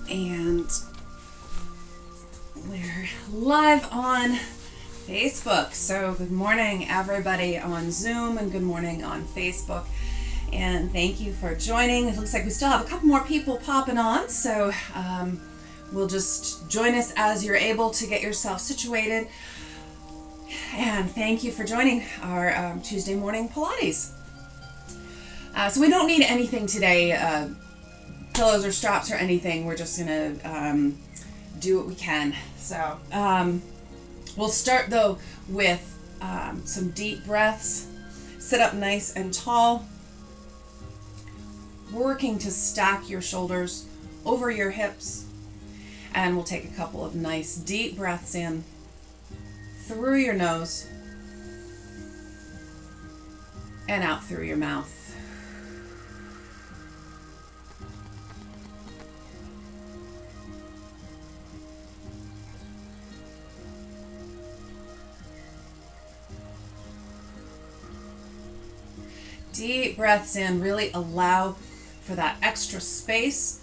And we're live on Facebook. So good morning, everybody on Zoom, and good morning on Facebook. And thank you for joining. It looks like we still have a couple more people popping on, so we'll just join us as you're able to get yourself situated. And thank you for joining our Tuesday morning Pilates. So we don't need anything today, pillows or straps or anything. We're just gonna do what we can. So we'll start though with some deep breaths. Sit up nice and tall, working to stack your shoulders over your hips, and we'll take a couple of nice deep breaths in through your nose and out through your mouth. Deep breaths in, really allow for that extra space.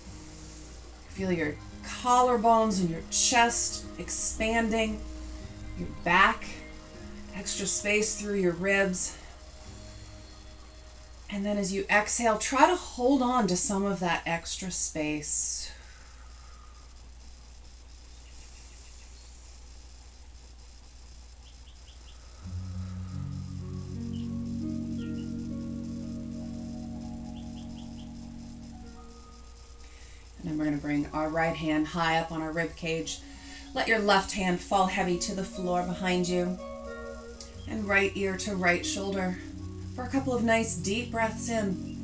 Feel your collarbones and your chest expanding, your back, extra space through your ribs. And then as you exhale, try to hold on to some of that extra space. And then we're going to bring our right hand high up on our rib cage. Let your left hand fall heavy to the floor behind you. And right ear to right shoulder for a couple of nice deep breaths in.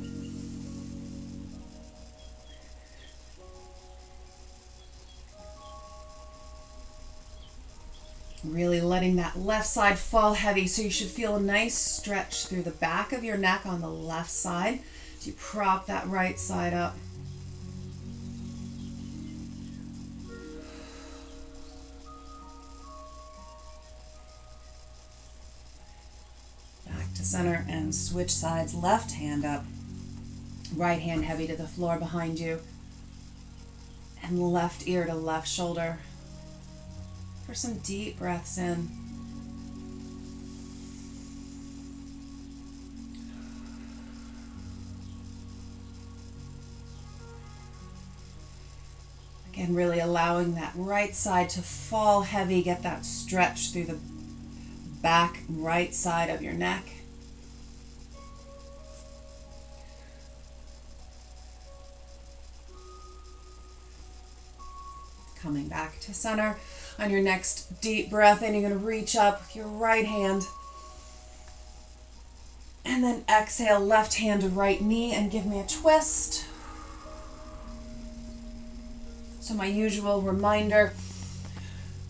Really letting that left side fall heavy, so you should feel a nice stretch through the back of your neck on the left side as you prop that right side up. To center and switch sides. Left hand up, right hand heavy to the floor behind you, and left ear to left shoulder for some deep breaths in. Again, really allowing that right side to fall heavy, get that stretch through the back right side of your neck. Coming back to center. On your next deep breath in, you're going to reach up with your right hand. And then exhale, left hand to right knee and give me a twist. So my usual reminder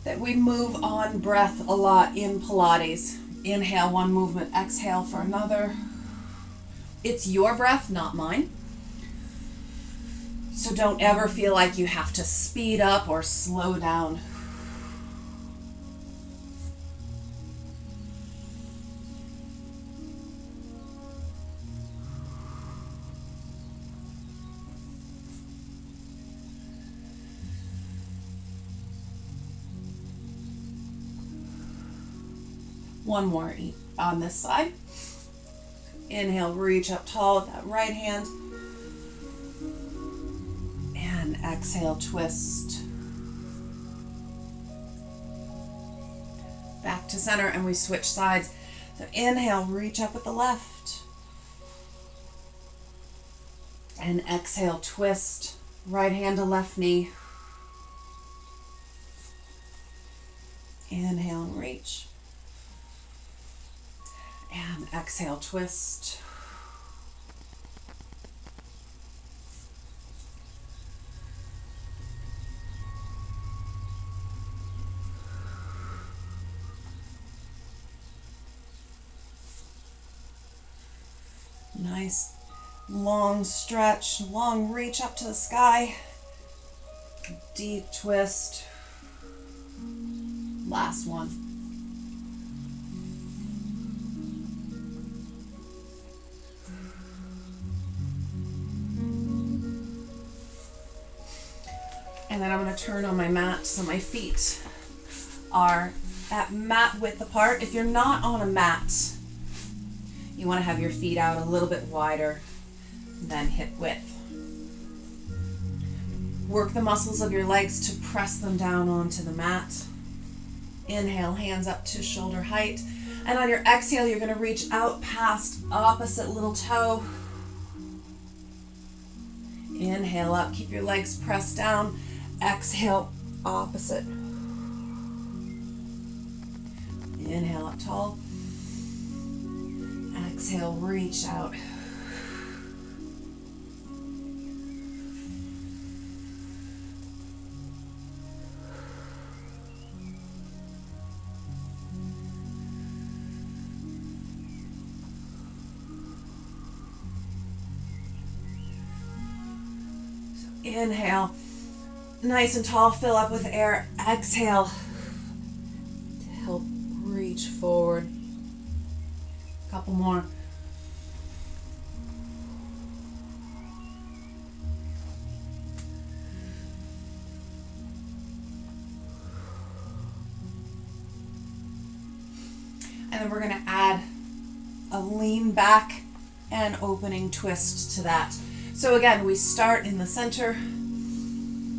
that we move on breath a lot in Pilates. Inhale one movement, exhale for another. It's your breath, not mine. So don't ever feel like you have to speed up or slow down. One more on this side. Inhale, reach up tall with that right hand. And exhale, twist. Back to center, and we switch sides. So inhale, reach up with the left. And exhale, twist. Right hand to left knee. Inhale and reach. And exhale, twist. Nice long stretch, long reach up to the sky. Deep twist. Last one. And then I'm going to turn on my mat so my feet are at mat width apart. If you're not on a mat, you want to have your feet out a little bit wider than hip width. Work the muscles of your legs to press them down onto the mat. Inhale, hands up to shoulder height. And on your exhale, you're going to reach out past opposite little toe. Inhale up, keep your legs pressed down. Exhale, opposite. Inhale up tall. Exhale, reach out. Inhale, nice and tall, fill up with air. Exhale to help reach forward. A couple more. And then we're going to add a lean back and opening twist to that. So again, we start in the center,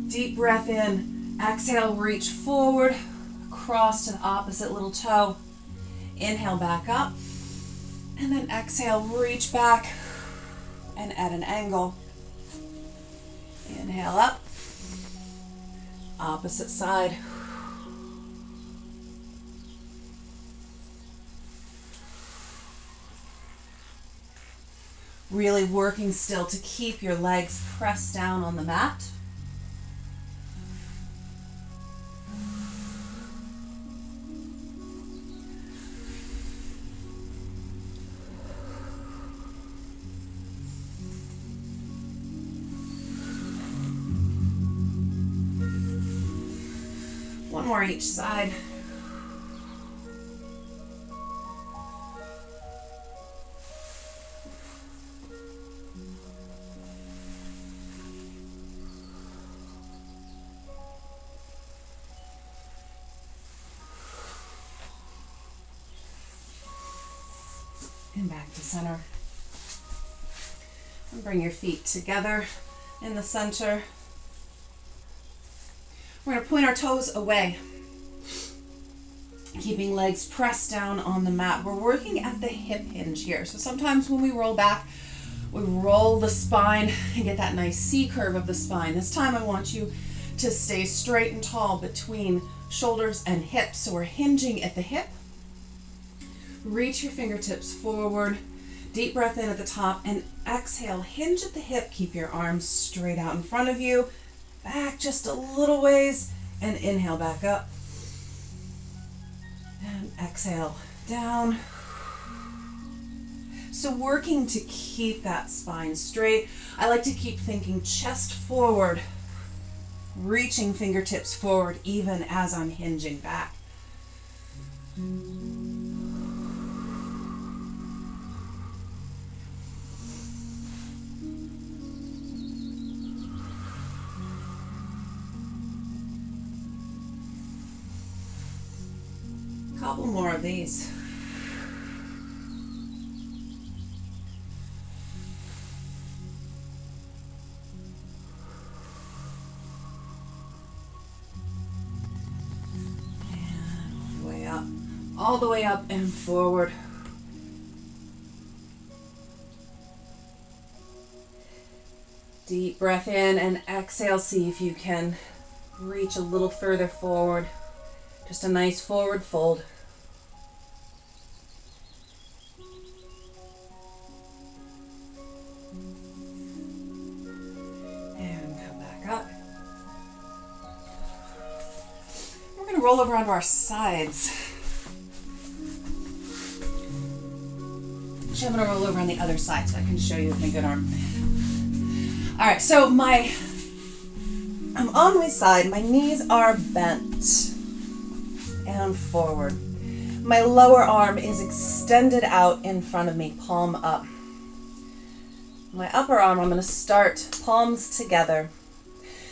deep breath in, exhale, reach forward, cross to the opposite little toe, inhale back up, and then exhale, reach back and at an angle. Inhale up, opposite side. Really working still to keep your legs pressed down on the mat. One more each side. And back to center. And bring your feet together in the center. We're going to point our toes away, keeping legs pressed down on the mat. We're working at the hip hinge here. So sometimes when we roll back, we roll the spine and get that nice C curve of the spine. This time I want you to stay straight and tall between shoulders and hips. So we're hinging at the hip. Reach your fingertips forward, deep breath in at the top, and exhale, hinge at the hip, keep your arms straight out in front of you, back just a little ways, and inhale back up, and exhale down. So working to keep that spine straight, I like to keep thinking chest forward, reaching fingertips forward even as I'm hinging back. Couple more of these. And way up, all the way up and forward. Deep breath in and exhale. See if you can reach a little further forward. Just a nice forward fold. And come back up. We're going to roll over onto our sides. Actually, I'm going to roll over on the other side so I can show you with my good arm. All right, so I'm on my side. My knees are bent and forward. My lower arm is extended out in front of me, palm up. My upper arm, I'm going to start palms together.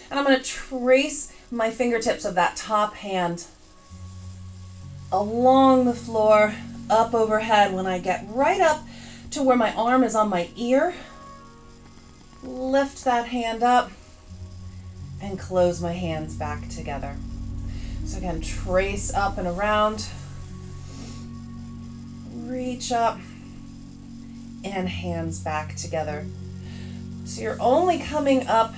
And I'm going to trace my fingertips of that top hand along the floor, up overhead. When I get right up to where my arm is on my ear, lift that hand up and close my hands back together. So again, trace up and around, reach up, and hands back together. So you're only coming up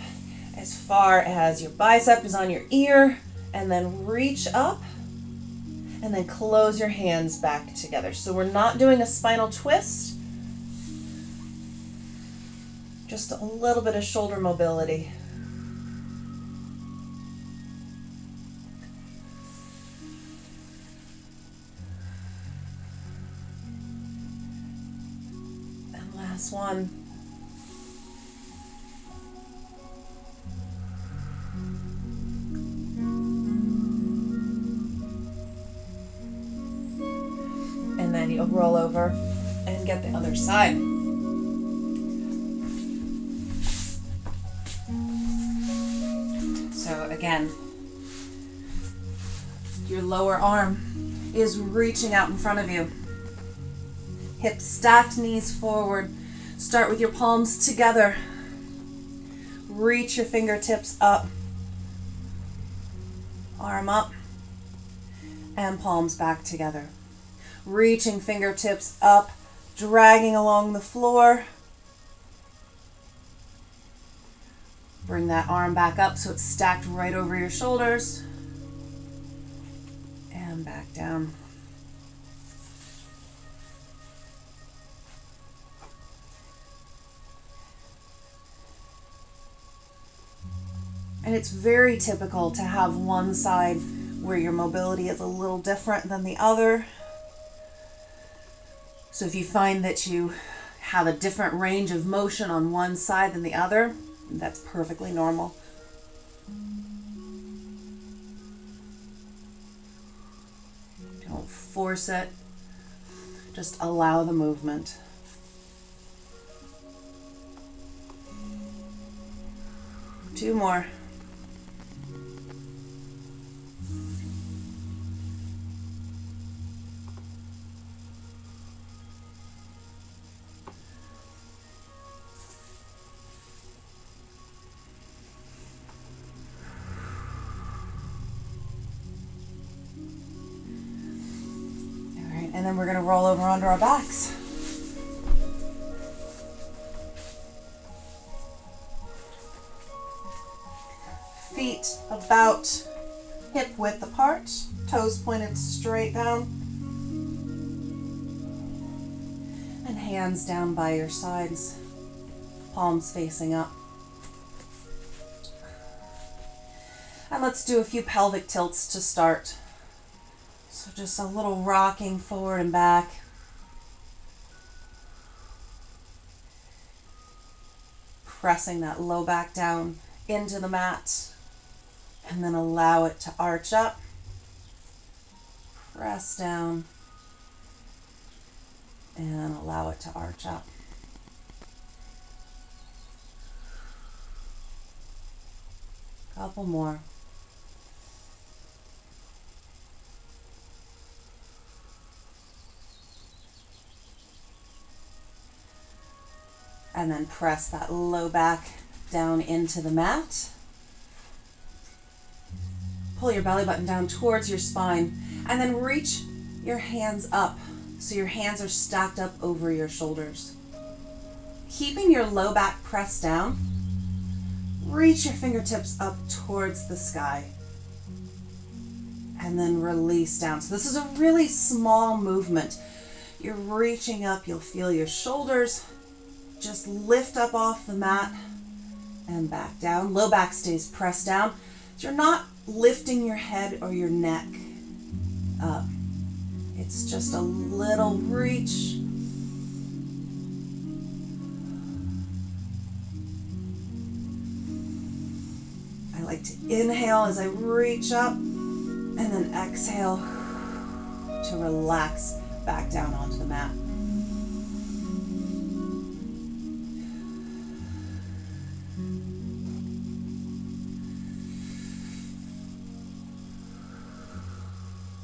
as far as your bicep is on your ear, and then reach up, and then close your hands back together. So we're not doing a spinal twist, just a little bit of shoulder mobility. And last one. And then you'll roll over and get the other side. So again, your lower arm is reaching out in front of you. Hips stacked, knees forward. Start with your palms together. Reach your fingertips up. Arm up and palms back together. Reaching fingertips up, dragging along the floor. Bring that arm back up so it's stacked right over your shoulders. And back down. And it's very typical to have one side where your mobility is a little different than the other. So if you find that you have a different range of motion on one side than the other, that's perfectly normal. Don't force it. Just allow the movement. Two more. And then we're going to roll over onto our backs. Feet about hip width apart, toes pointed straight down, and hands down by your sides, palms facing up. And let's do a few pelvic tilts to start. So just a little rocking forward and back. Pressing that low back down into the mat. And then allow it to arch up. Press down. And allow it to arch up. Couple more. And then press that low back down into the mat. Pull your belly button down towards your spine, and then reach your hands up so your hands are stacked up over your shoulders. Keeping your low back pressed down, reach your fingertips up towards the sky, and then release down. So this is a really small movement. You're reaching up, you'll feel your shoulders just lift up off the mat and back down. Low back stays pressed down. So you're not lifting your head or your neck up. It's just a little reach. I like to inhale as I reach up and then exhale to relax back down onto the mat.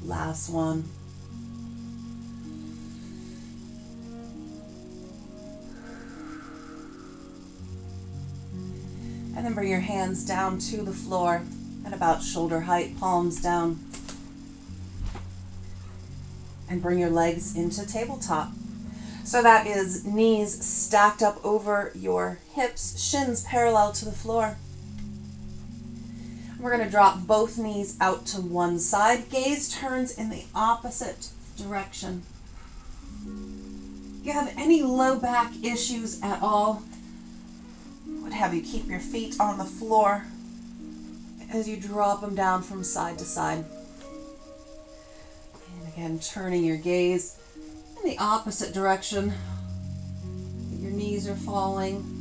Last one. And then bring your hands down to the floor at about shoulder height, palms down. And bring your legs into tabletop. So that is knees stacked up over your hips, shins parallel to the floor. We're going to drop both knees out to one side. Gaze turns in the opposite direction. If you have any low back issues at all, I would have you keep your feet on the floor as you drop them down from side to side. And again, turning your gaze in the opposite direction. Your knees are falling.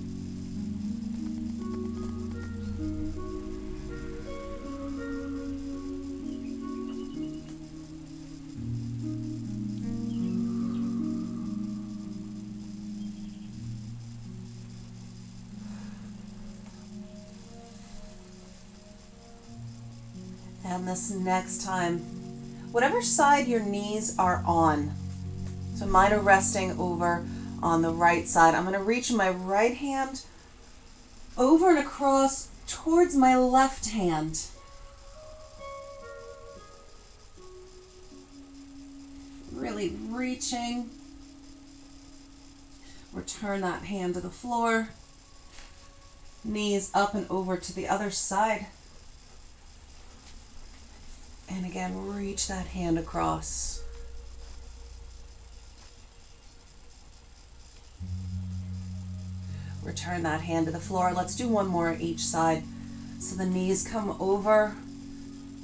And this next time, whatever side your knees are on, so mine are resting over on the right side, I'm going to reach my right hand over and across towards my left hand. Really reaching. Return that hand to the floor. Knees up and over to the other side. And again, reach that hand across. Return that hand to the floor. Let's do one more each side. So the knees come over,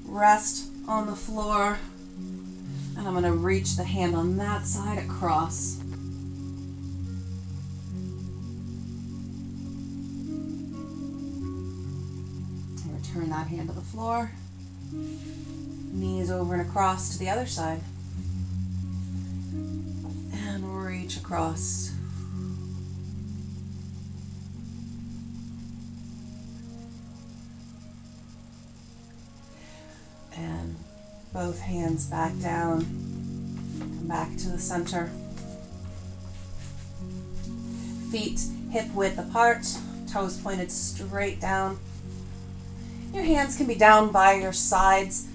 rest on the floor, and I'm going to reach the hand on that side across. And return that hand to the floor. Knees over and across to the other side. And reach across. And both hands back down. Come back to the center. Feet hip width apart, toes pointed straight down. Your hands can be down by your sides,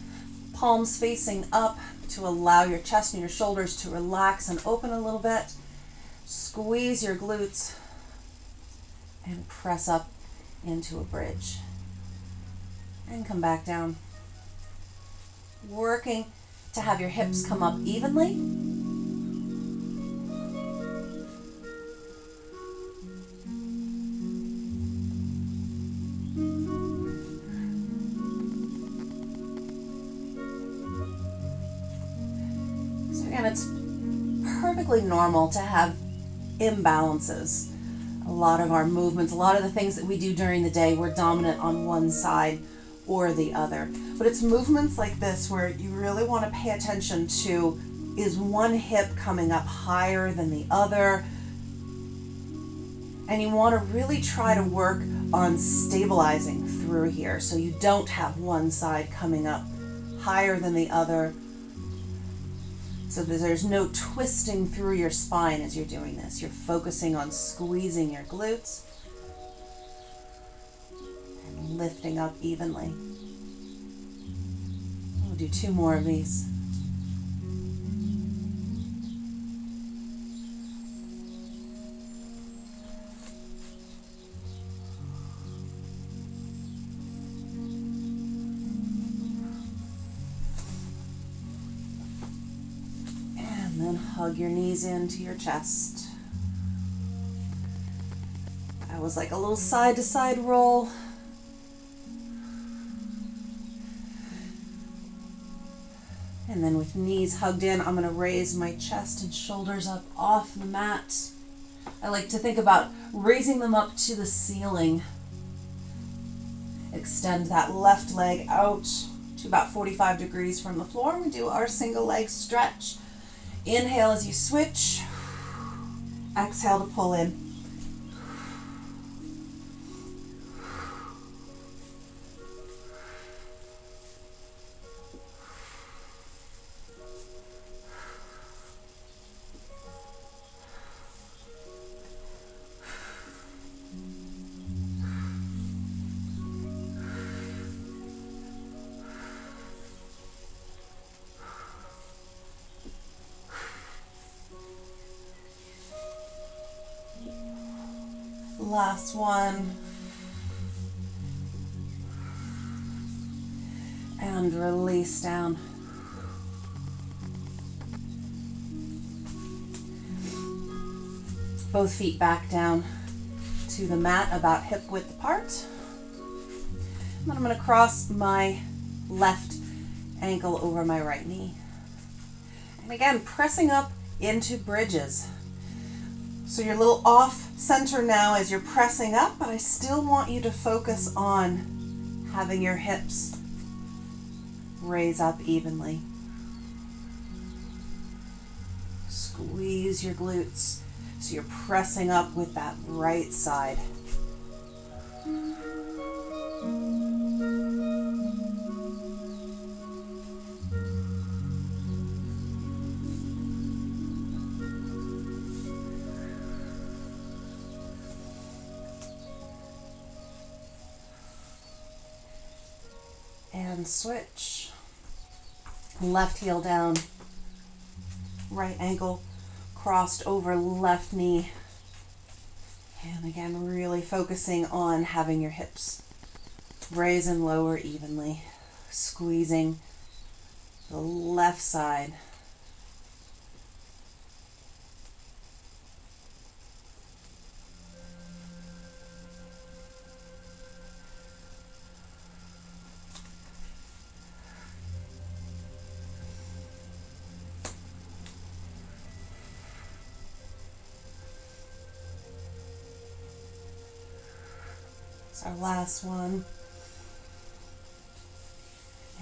palms facing up to allow your chest and your shoulders to relax and open a little bit. Squeeze your glutes and press up into a bridge. And come back down. Working to have your hips come up evenly. So again, it's perfectly normal to have imbalances. A lot of our movements, a lot of the things that we do during the day, we're dominant on one side or the other. But it's movements like this where you really want to pay attention to, is one hip coming up higher than the other? And you want to really try to work on stabilizing through here so you don't have one side coming up higher than the other, so that there's no twisting through your spine as you're doing this. You're focusing on squeezing your glutes and lifting up evenly. We'll do 2 more of these. And then hug your knees into your chest. That was like a little side to side roll. And then with knees hugged in, I'm going to raise my chest and shoulders up off the mat. I like to think about raising them up to the ceiling. Extend that left leg out to about 45 degrees from the floor. We do our single leg stretch. Inhale as you switch. Exhale to pull in. Last one. And release down. Both feet back down to the mat, about hip width apart. And then I'm going to cross my left ankle over my right knee. And again, pressing up into bridges. So you're a little off center now as you're pressing up, but I still want you to focus on having your hips raise up evenly. Squeeze your glutes so you're pressing up with that right side. And switch. Left heel down, right ankle crossed over left knee. And again, really focusing on having your hips raise and lower evenly, squeezing the left side. Our last one.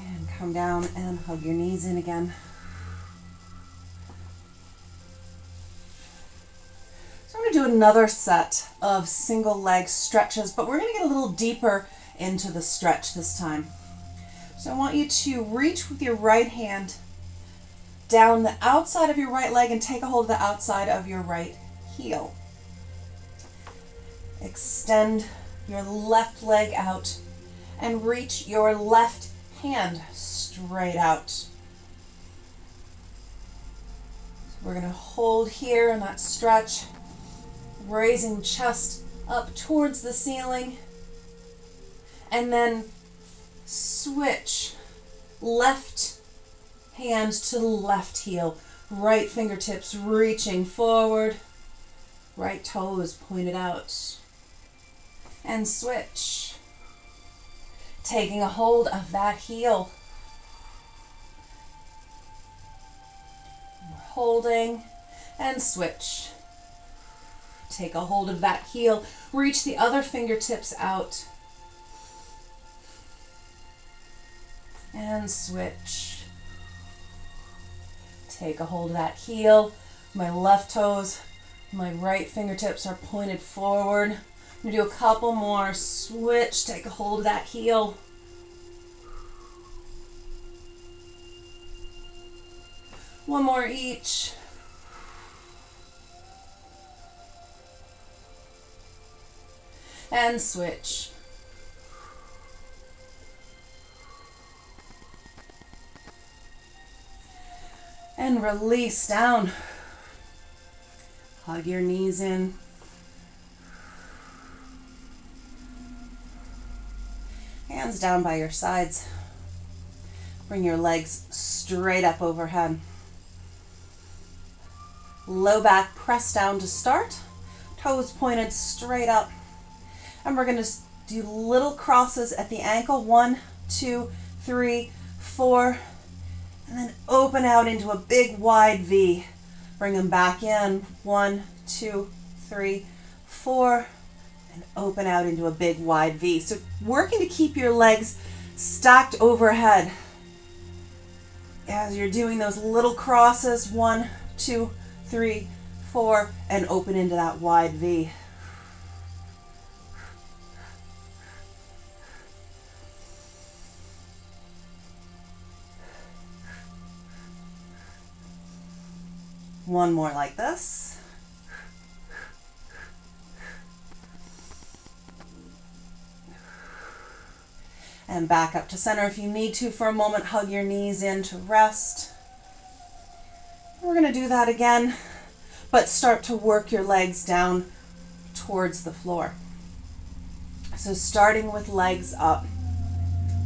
And come down and hug your knees in again. So I'm going to do another set of single leg stretches, but we're going to get a little deeper into the stretch this time. So I want you to reach with your right hand down the outside of your right leg and take a hold of the outside of your right heel. Extend your left leg out and reach your left hand straight out. So we're going to hold here in that stretch, raising chest up towards the ceiling, and then switch left hand to left heel, right fingertips reaching forward, right toes pointed out. And switch. Taking a hold of that heel. We're holding and switch. Take a hold of that heel. Reach the other fingertips out. And switch. Take a hold of that heel. My left toes, my right fingertips are pointed forward. I'm going to do a couple more. Switch, take a hold of that heel. One more each. And switch. And release down. Hug your knees in. Hands down by your sides. Bring your legs straight up overhead. Low back press down to start. Toes pointed straight up. And we're going to do little crosses at the ankle. 1, 2, 3, 4. And then open out into a big wide V. Bring them back in. 1, 2, 3, 4. And open out into a big wide V. So working to keep your legs stacked overhead as you're doing those little crosses. 1, 2, 3, 4, and open into that wide V. One more like this. And back up to center if you need to for a moment. Hug your knees in to rest. We're going to do that again, but start to work your legs down towards the floor. So starting with legs up,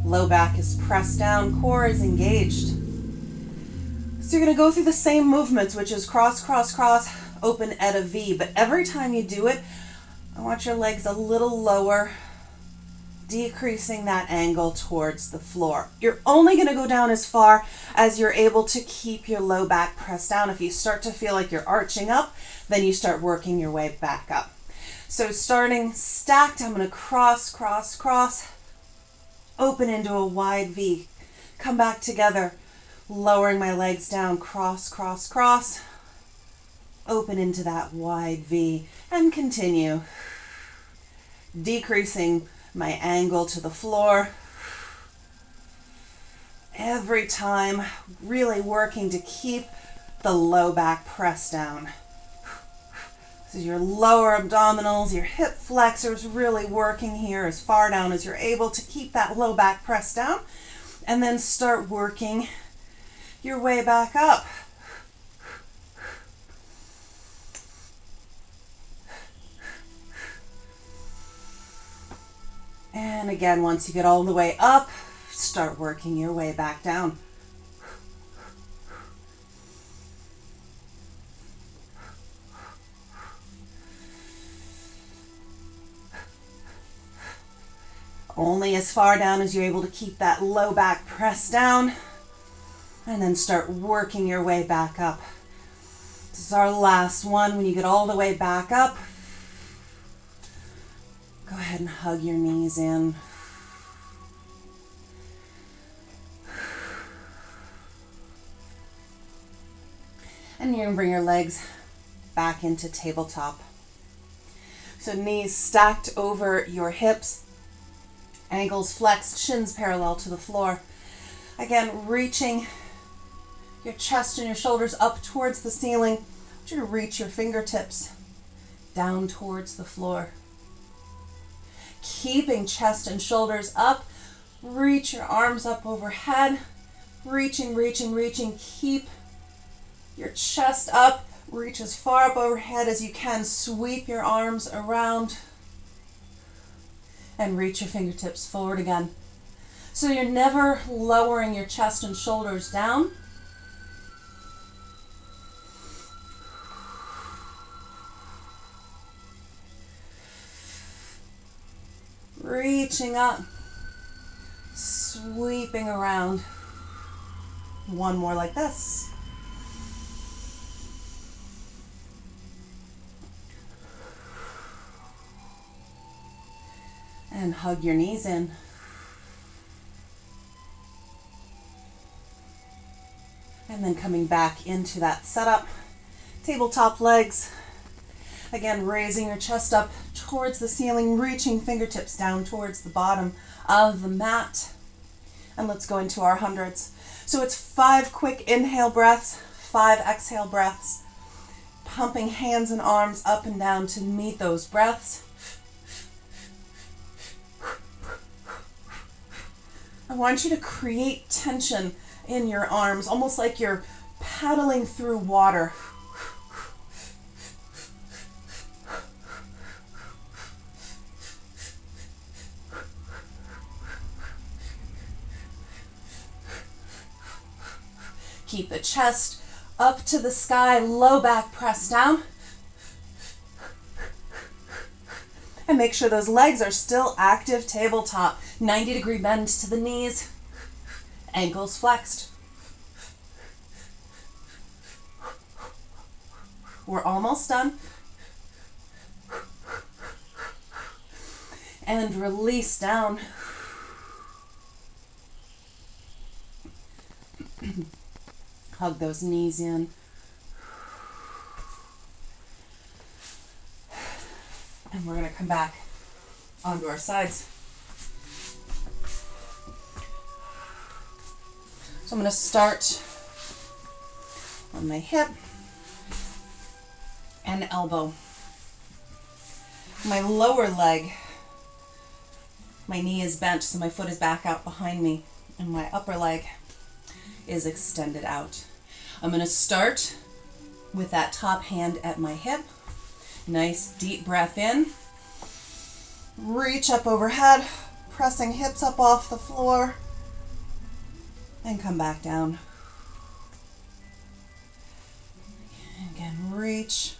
low back is pressed down, core is engaged. So you're going to go through the same movements, which is cross, cross, cross, open at a V. But every time you do it, I want your legs a little lower, decreasing that angle towards the floor. You're only going to go down as far as you're able to keep your low back pressed down. If you start to feel like you're arching up, then you start working your way back up. So starting stacked, I'm going to cross, cross, cross, open into a wide V. Come back together, lowering my legs down, cross, cross, cross, open into that wide V, and continue. Decreasing my angle to the floor. Every time, really working to keep the low back pressed down. So your lower abdominals, your hip flexors really working here as far down as you're able to keep that low back pressed down. And then start working your way back up. And again, once you get all the way up, start working your way back down. Only as far down as you're able to keep that low back pressed down, and then start working your way back up. This is our last one. When you get all the way back up, go ahead and hug your knees in. And you're going to bring your legs back into tabletop. So knees stacked over your hips, ankles flexed, shins parallel to the floor. Again, reaching your chest and your shoulders up towards the ceiling. I want you to reach your fingertips down towards the floor. Keeping chest and shoulders up, reach your arms up overhead, reaching, reaching, reaching. Keep your chest up, reach as far up overhead as you can. Sweep your arms around and reach your fingertips forward again. So you're never lowering your chest and shoulders down. Reaching up, sweeping around. One more like this. And hug your knees in. And then coming back into that setup. Tabletop legs. Again, raising your chest up towards the ceiling, reaching fingertips down towards the bottom of the mat. And let's go into our hundreds. So it's 5 quick inhale breaths, 5 exhale breaths. Pumping hands and arms up and down to meet those breaths. I want you to create tension in your arms, almost like you're paddling through water. Keep the chest up to the sky, low back pressed down. And make sure those legs are still active tabletop. 90-degree bend to the knees, ankles flexed. We're almost done. And release down. Hug those knees in. And we're going to come back onto our sides. So I'm going to start on my hip and elbow. My lower leg, my knee is bent, so my foot is back out behind me, and my upper leg is extended out. I'm going to start with that top hand at my hip. Nice deep breath in. Reach up overhead, pressing hips up off the floor, and come back down. Again, reach.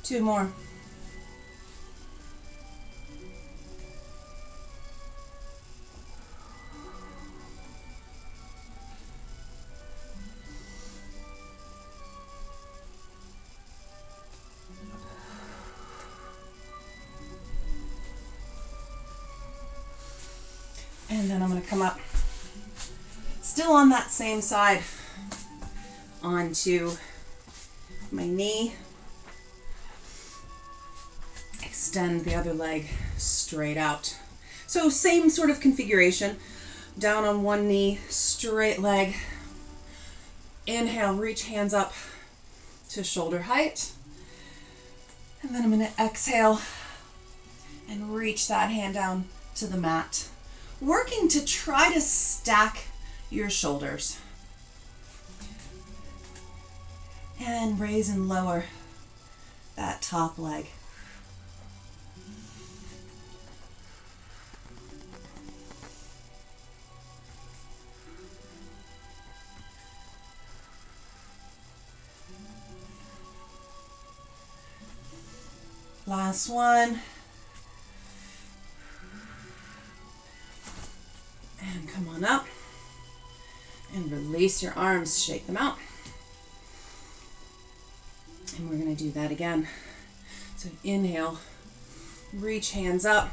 Two more. And then I'm going to come up, still on that same side, onto my knee. Extend the other leg straight out. So same sort of configuration. Down on one knee, straight leg. Inhale, reach hands up to shoulder height. And then I'm going to exhale and reach that hand down to the mat. Working to try to stack your shoulders. And raise and lower that top leg. Last one. And come on up. And release your arms, shake them out. And we're going to do that again. So inhale, reach hands up.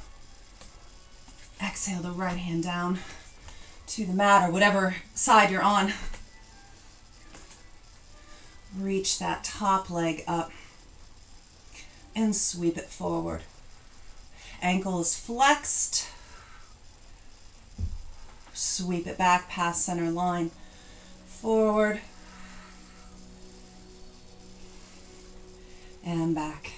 Exhale the right hand down to the mat or whatever side you're on. Reach that top leg up. And sweep it forward. Ankle is flexed. Sweep it back past center line. Forward. And back.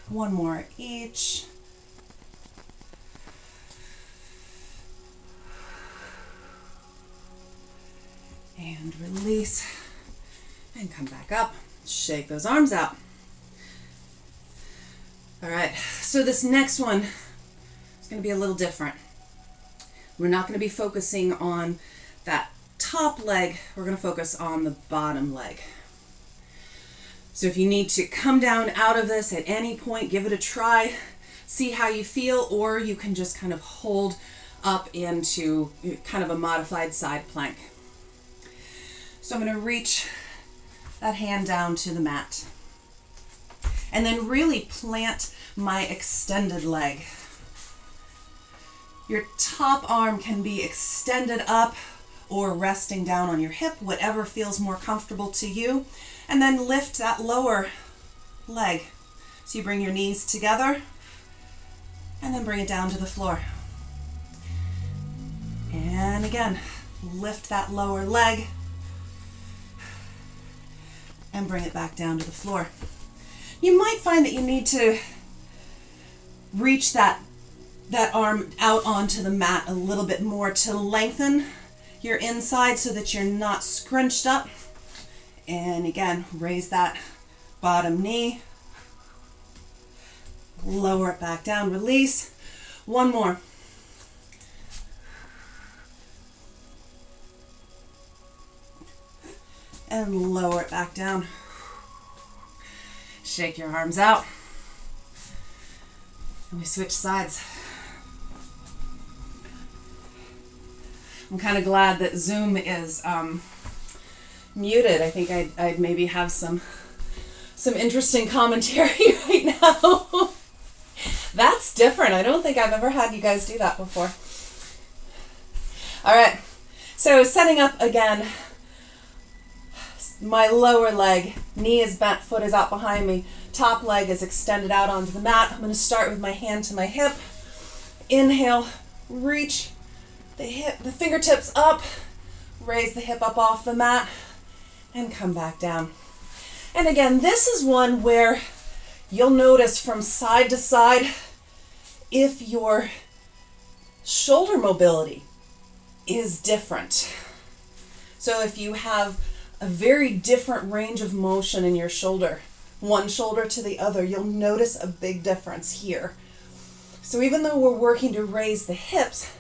One more each. And release, and come back up. Shake those arms out. All right, so this next one is going to be a little different. We're not going to be focusing on that top leg. We're going to focus on the bottom leg. So if you need to come down out of this at any point, give it a try, see how you feel, or you can just kind of hold up into kind of a modified side plank. So I'm going to reach that hand down to the mat and then really plant my extended leg. Your top arm can be extended up or resting down on your hip, whatever feels more comfortable to you. And then lift that lower leg. So you bring your knees together and then bring it down to the floor. And again, lift that lower leg and bring it back down to the floor. You might find that you need to reach that arm out onto the mat a little bit more to lengthen your inside so that you're not scrunched up. And again, raise that bottom knee. Lower it back down, release. One more. And lower it back down. Shake your arms out. And we switch sides. I'm kind of glad that Zoom is muted. I think I'd maybe have some interesting commentary right now. That's different. I don't think I've ever had you guys do that before. All right. So setting up again. my lower leg, knee is bent, foot is out behind me, top leg is extended out onto the mat. I'm going to start with my hand to my hip. Inhale, reach the fingertips up, raise the hip up off the mat, and come back down. And again, this is one where you'll notice from side to side if your shoulder mobility is different. So if you have a very different range of motion in your shoulder, one shoulder to the other, you'll notice a big difference here. So even though we're working to raise the hips,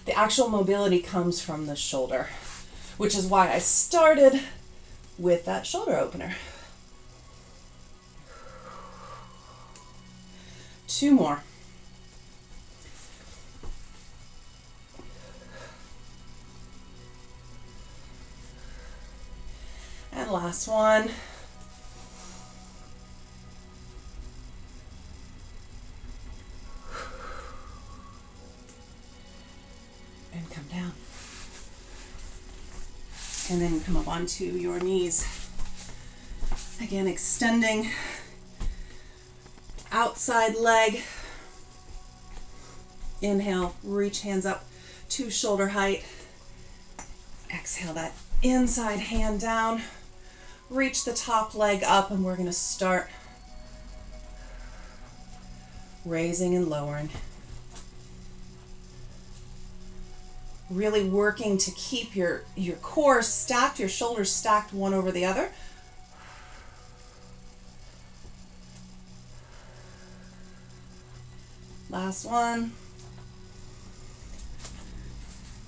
the actual mobility comes from the shoulder, which is why I started with that shoulder opener. 2 more. And last one. And come down. And then come up onto your knees. Again, extending outside leg. Inhale, reach hands up to shoulder height. Exhale that inside hand down. Reach the top leg up, and we're going to start raising and lowering. Really working to keep your core stacked, your shoulders stacked one over the other. Last one.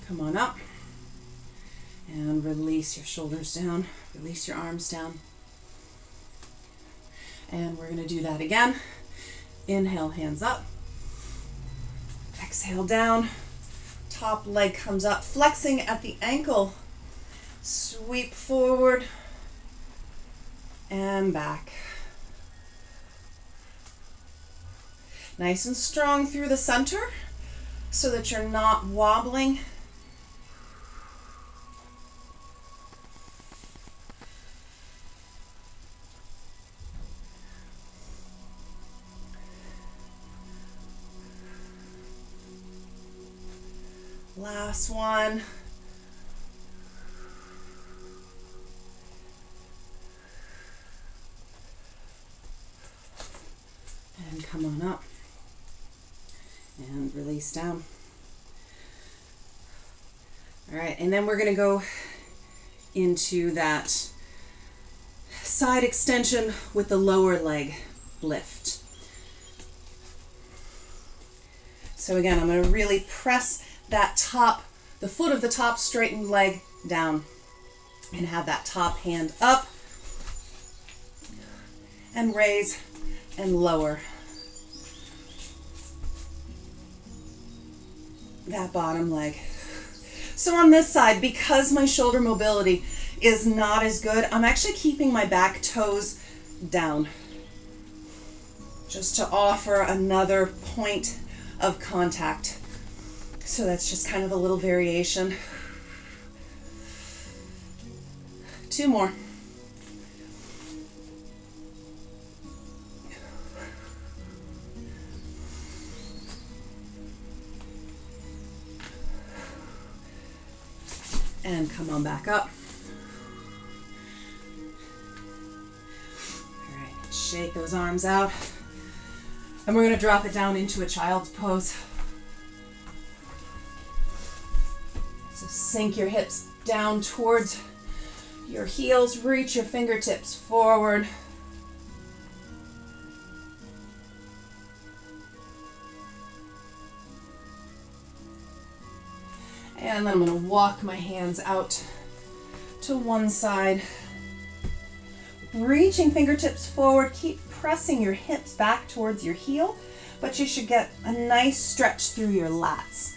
Come on up. And release your shoulders down. Release your arms down. And we're going to do that again. Inhale, hands up. Exhale, down. Top leg comes up, flexing at the ankle. Sweep forward and back. Nice and strong through the center so that you're not wobbling. Last one. And come on up. And release down. All right, and then we're going to go into that side extension with the lower leg lift. So again, I'm going to really press that top, the foot of the top straightened leg down, and have that top hand up and raise and lower that bottom leg. So on this side, because my shoulder mobility is not as good, I'm actually keeping my back toes down just to offer another point of contact. So that's just kind of a little variation. 2 more. And come on back up. All right, shake those arms out. And we're going to drop it down into a child's pose. So sink your hips down towards your heels, reach your fingertips forward. And then I'm going to walk my hands out to one side. Reaching fingertips forward, keep pressing your hips back towards your heel, but you should get a nice stretch through your lats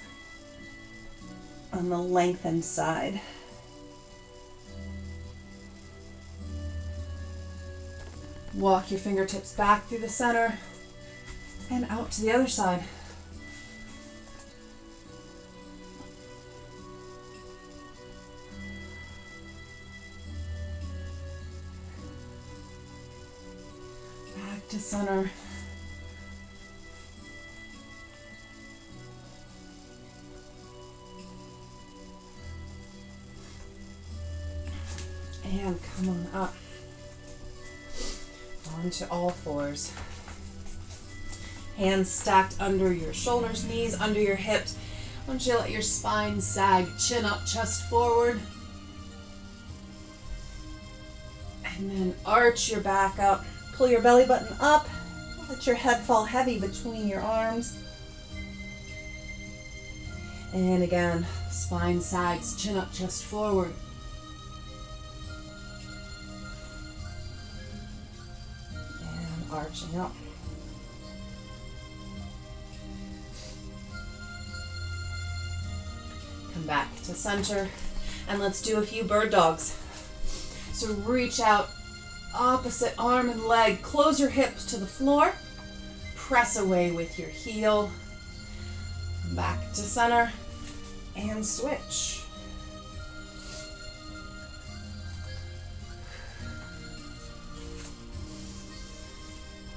on the lengthened side. Walk your fingertips back through the center and out to the other side. center. And come on up onto all fours. Hands stacked under your shoulders, knees under your hips. I want you to let your spine sag, chin up, chest forward. And then arch your back up. Pull your belly button up. Let your head fall heavy between your arms. And again, spine sags, chin up, chest forward. And arching up. Come back to center. And let's do a few bird dogs. So reach out, opposite arm and leg. Close your hips to the floor. Press away with your heel. Back to center and switch.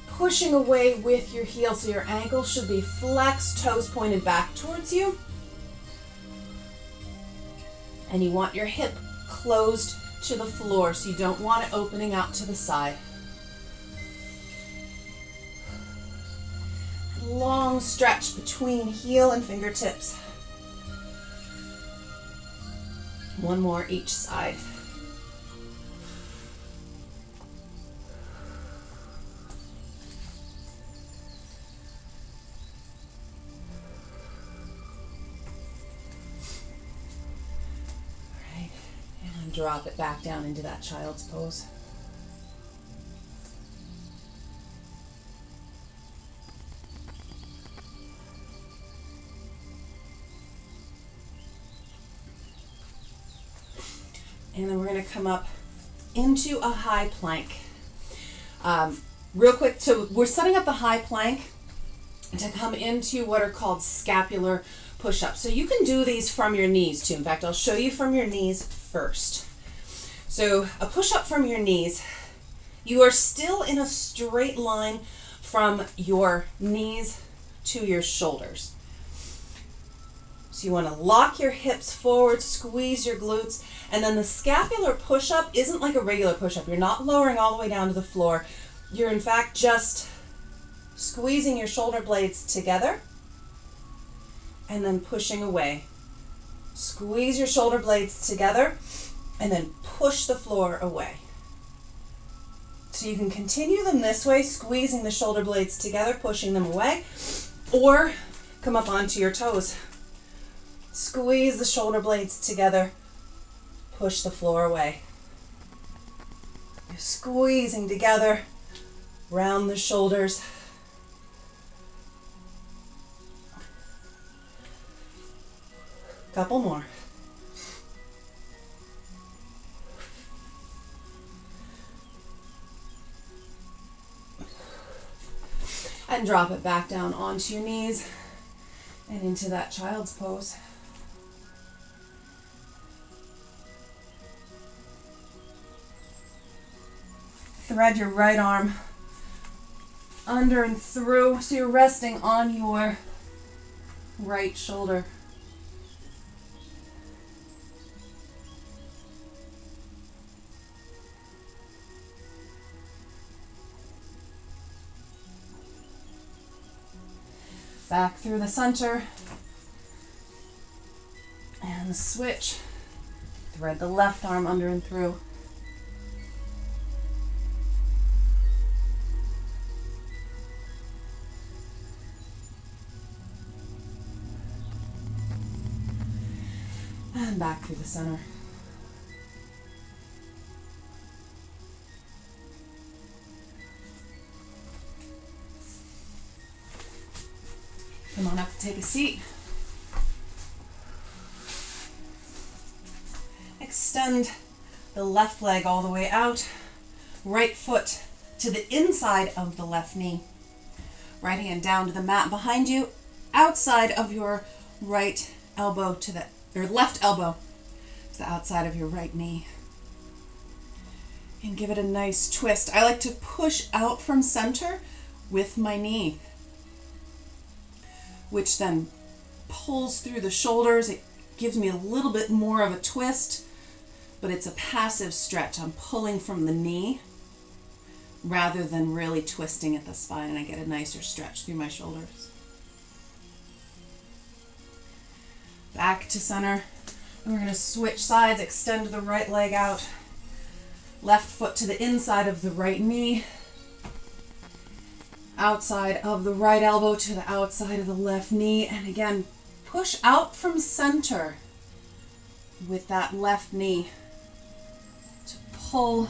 Pushing away with your heel so your ankles should be flexed, toes pointed back towards you. And you want your hip closed to the floor, so you don't want it opening out to the side. Long stretch between heel and fingertips. One more each side. All right, and drop it back down into that child's pose. And then we're going to come up into a high plank. Real quick, so we're setting up the high plank to come into what are called scapular push-ups. So you can do these from your knees too. In fact, I'll show you from your knees first. So a push-up from your knees, you are still in a straight line from your knees to your shoulders. So you want to lock your hips forward, squeeze your glutes, and then the scapular push-up isn't like a regular push-up. You're not lowering all the way down to the floor. You're in fact just squeezing your shoulder blades together and then pushing away. Squeeze your shoulder blades together and then push the floor away. So you can continue them this way, squeezing the shoulder blades together, pushing them away, or come up onto your toes. Squeeze the shoulder blades together, push the floor away. You're squeezing together, round the shoulders. Couple more. And drop it back down onto your knees and into that child's pose. Thread your right arm under and through, so you're resting on your right shoulder. Back through the center and switch. Thread the left arm under and through. And back through the center. Come on up, take a seat. Extend the left leg all the way out. Right foot to the inside of the left knee. Right hand down to the mat behind you, outside of your right elbow to the, or left elbow to the outside of your right knee. And give it a nice twist. I like to push out from center with my knee, which then pulls through the shoulders. It gives me a little bit more of a twist, but it's a passive stretch. I'm pulling from the knee rather than really twisting at the spine, and I get a nicer stretch through my shoulders. Back to center. And we're going to switch sides, extend the right leg out, left foot to the inside of the right knee, outside of the right elbow to the outside of the left knee, and again, push out from center with that left knee to pull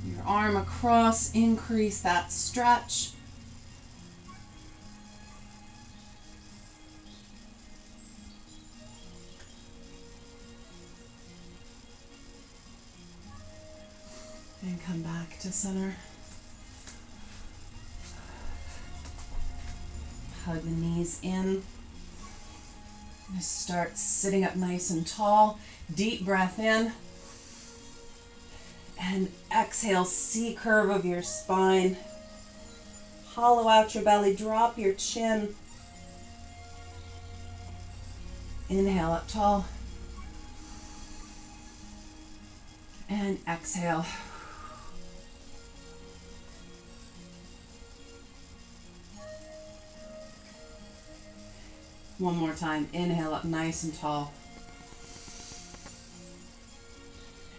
your arm across, increase that stretch. And come back to center. Hug the knees in. Just start sitting up nice and tall. Deep breath in. And exhale, C curve of your spine. Hollow out your belly, drop your chin. Inhale up tall. And exhale. One more time. Inhale up nice and tall.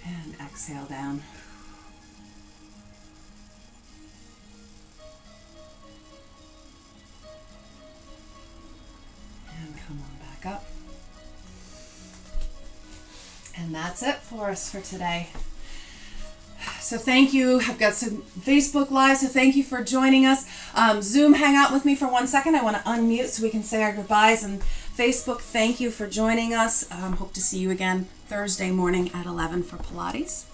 And exhale down. And come on back up. And that's it for us for today. So thank you. I've got some Facebook Live, so thank you for joining us. Zoom, hang out with me for 1 second. I want to unmute so we can say our goodbyes. And Facebook, thank you for joining us. Hope to see you again Thursday morning at 11 for Pilates.